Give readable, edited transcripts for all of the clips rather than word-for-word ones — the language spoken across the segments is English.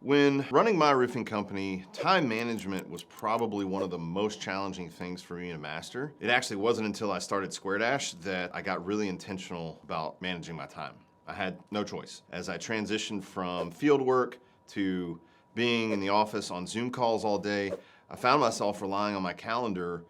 When running my roofing company, time management was probably one of the most challenging things for me to master. It actually wasn't until I started SquareDash that I got really intentional about managing my time. I had no choice. As I transitioned from field work to being in the office on Zoom calls all day, I found myself relying on my calendar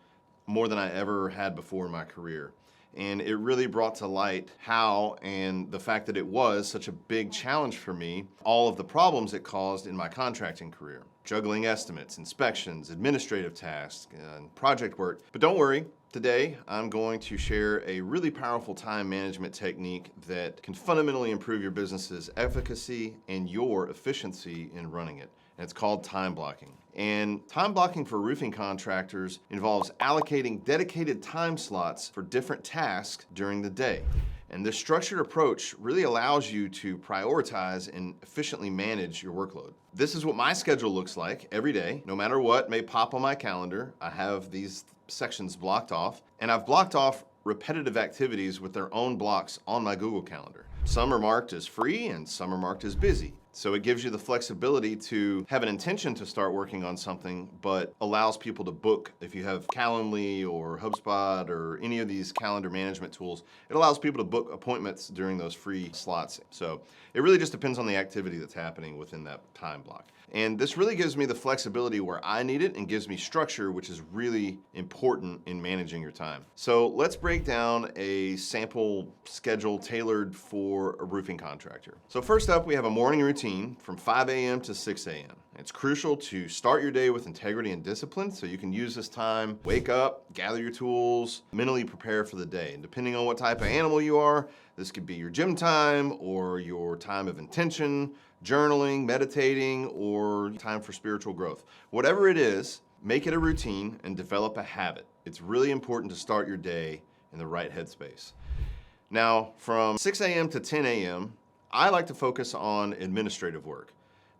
more than I ever had before in my career. And it really brought to light how, and the fact that it was such a big challenge for me, all of the problems it caused in my contracting career. Juggling estimates, inspections, administrative tasks, and project work. But don't worry, today I'm going to share a really powerful time management technique that can fundamentally improve your business's efficacy and your efficiency in running it. And it's called time blocking. And time blocking for roofing contractors involves allocating dedicated time slots for different tasks during the day. And this structured approach really allows you to prioritize and efficiently manage your workload. This is what my schedule looks like every day. No matter what may pop on my calendar, I have these sections blocked off, and I've blocked off repetitive activities with their own blocks on my Google Calendar. Some are marked as free and some are marked as busy. So it gives you the flexibility to have an intention to start working on something, but allows people to book. If you have Calendly or HubSpot or any of these calendar management tools, it allows people to book appointments during those free slots. So it really just depends on the activity that's happening within that time block. And this really gives me the flexibility where I need it and gives me structure, which is really important in managing your time. So let's break down a sample schedule tailored for a roofing contractor. So first up, we have a morning routine from 5 a.m. to 6 a.m. It's crucial to start your day with integrity and discipline, so you can use this time, wake up, gather your tools, mentally prepare for the day. And depending on what type of animal you are, this could be your gym time or your time of intention, journaling, meditating, or time for spiritual growth. Whatever it is, make it a routine and develop a habit. It's really important to start your day in the right headspace. Now, from 6 a.m. to 10 a.m., I like to focus on administrative work.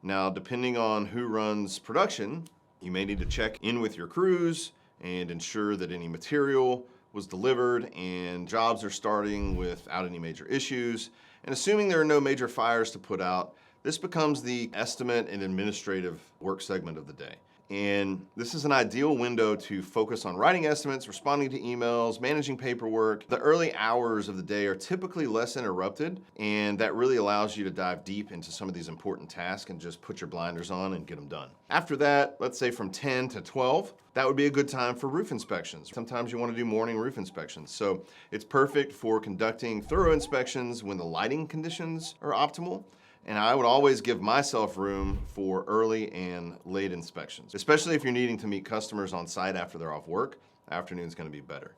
Now, depending on who runs production, you may need to check in with your crews and ensure that any material was delivered and jobs are starting without any major issues. And assuming there are no major fires to put out, this becomes the estimate and administrative work segment of the day. And this is an ideal window to focus on writing estimates, responding to emails, managing paperwork. The early hours of the day are typically less interrupted, and that really allows you to dive deep into some of these important tasks and just put your blinders on and get them done. After that, let's say from 10 to 12, that would be a good time for roof inspections. Sometimes you want to do morning roof inspections. So it's perfect for conducting thorough inspections when the lighting conditions are optimal. And I would always give myself room for early and late inspections, especially if you're needing to meet customers on site after they're off work. Afternoon's gonna be better.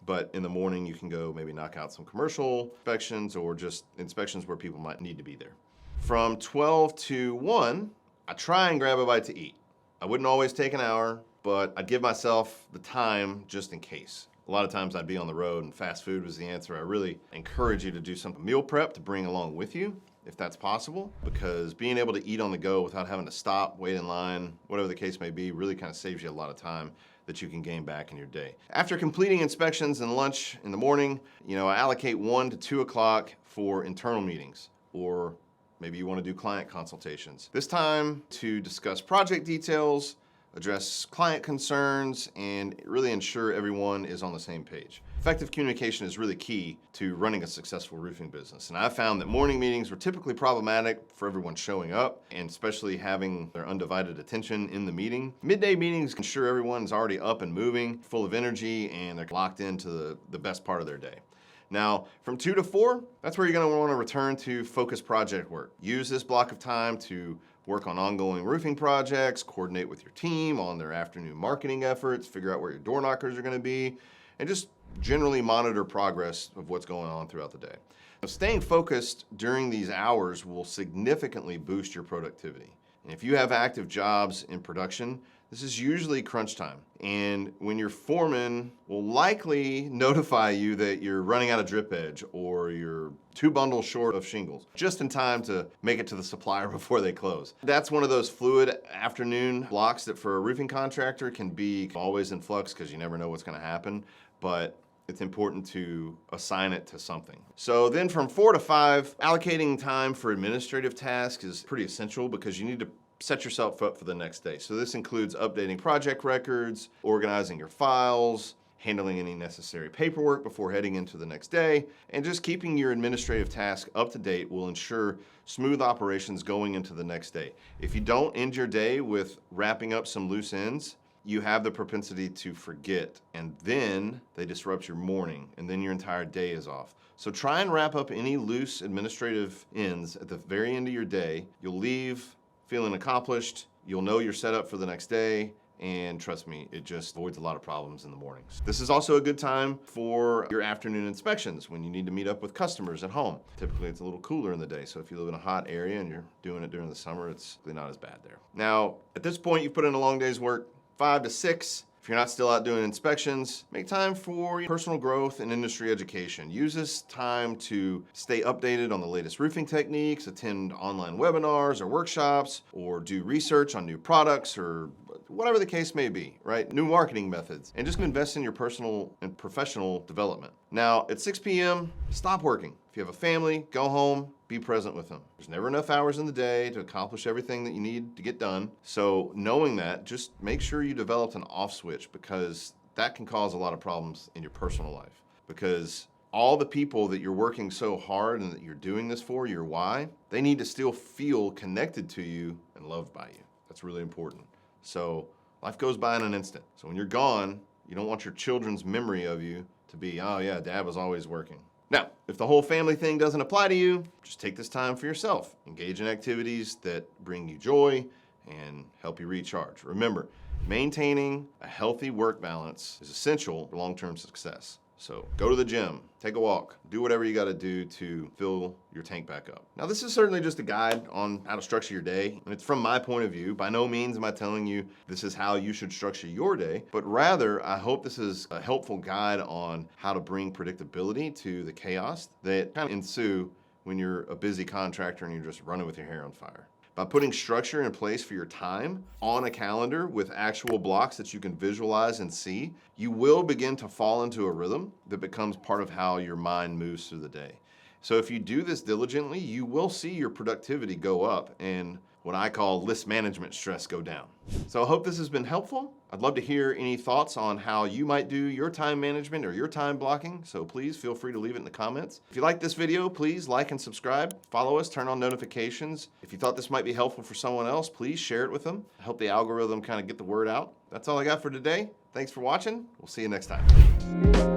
But in the morning, you can go maybe knock out some commercial inspections or just inspections where people might need to be there. From 12 to 1, I try and grab a bite to eat. I wouldn't always take an hour, but I'd give myself the time just in case. A lot of times I'd be on the road and fast food was the answer. I really encourage you to do some meal prep to bring along with you, if that's possible, because being able to eat on the go without having to stop, wait in line, whatever the case may be, really kind of saves you a lot of time that you can gain back in your day. After completing inspections and lunch in the morning, I allocate 1 to 2 o'clock for internal meetings, or maybe you want to do client consultations. This time to discuss project details, address client concerns, and really ensure everyone is on the same page. Effective communication is really key to running a successful roofing business. And I found that morning meetings were typically problematic for everyone showing up, and especially having their undivided attention in the meeting. Midday meetings ensure everyone's already up and moving, full of energy, and they're locked into the best part of their day. Now, from 2 to 4, that's where you're gonna wanna return to focused project work. Use this block of time to work on ongoing roofing projects, coordinate with your team on their afternoon marketing efforts, figure out where your door knockers are gonna be, and just generally monitor progress of what's going on throughout the day. Now, staying focused during these hours will significantly boost your productivity. And if you have active jobs in production, this is usually crunch time. And when your foreman will likely notify you that you're running out of drip edge or you're 2 bundles short of shingles, just in time to make it to the supplier before they close. That's one of those fluid afternoon blocks that for a roofing contractor can be always in flux because you never know what's gonna happen, but it's important to assign it to something. So then from 4 to 5, allocating time for administrative tasks is pretty essential because you need to set yourself up for the next day. So this includes updating project records, organizing your files, handling any necessary paperwork before heading into the next day, and just keeping your administrative tasks up to date will ensure smooth operations going into the next day. If you don't end your day with wrapping up some loose ends, you have the propensity to forget, and then they disrupt your morning, and then your entire day is off. So try and wrap up any loose administrative ends at the very end of your day. You'll leave feeling accomplished, you'll know you're set up for the next day, and trust me, it just avoids a lot of problems in the mornings. This is also a good time for your afternoon inspections when you need to meet up with customers at home. Typically it's a little cooler in the day, so if you live in a hot area and you're doing it during the summer, it's really not as bad there. Now, at this point, you've put in a long day's work, 5 to 6. If you're not still out doing inspections, make time for personal growth and industry education. Use this time to stay updated on the latest roofing techniques, attend online webinars or workshops, or do research on new products or whatever the case may be, right? New marketing methods, and just invest in your personal and professional development. Now, at 6 p.m., stop working. If you have a family, go home, be present with them. There's never enough hours in the day to accomplish everything that you need to get done. So knowing that, just make sure you developed an off switch, because that can cause a lot of problems in your personal life. Because all the people that you're working so hard and that you're doing this for, your why, they need to still feel connected to you and loved by you. That's really important. So life goes by in an instant. So when you're gone, you don't want your children's memory of you to be, oh yeah, dad was always working. Now, if the whole family thing doesn't apply to you, just take this time for yourself. Engage in activities that bring you joy and help you recharge. Remember, maintaining a healthy work balance is essential for long-term success. So go to the gym, take a walk, do whatever you gotta do to fill your tank back up. Now, this is certainly just a guide on how to structure your day, and it's from my point of view. By no means am I telling you this is how you should structure your day, but rather I hope this is a helpful guide on how to bring predictability to the chaos that kind of ensue when you're a busy contractor and you're just running with your hair on fire. By putting structure in place for your time on a calendar with actual blocks that you can visualize and see, you will begin to fall into a rhythm that becomes part of how your mind moves through the day. So if you do this diligently, you will see your productivity go up and what I call list management stress go down. So I hope this has been helpful. I'd love to hear any thoughts on how you might do your time management or your time blocking, so please feel free to leave it in the comments. If you like this video, please like and subscribe, follow us, turn on notifications. If you thought this might be helpful for someone else, please share it with them. Help the algorithm kind of get the word out. That's all I got for today. Thanks for watching. We'll see you next time.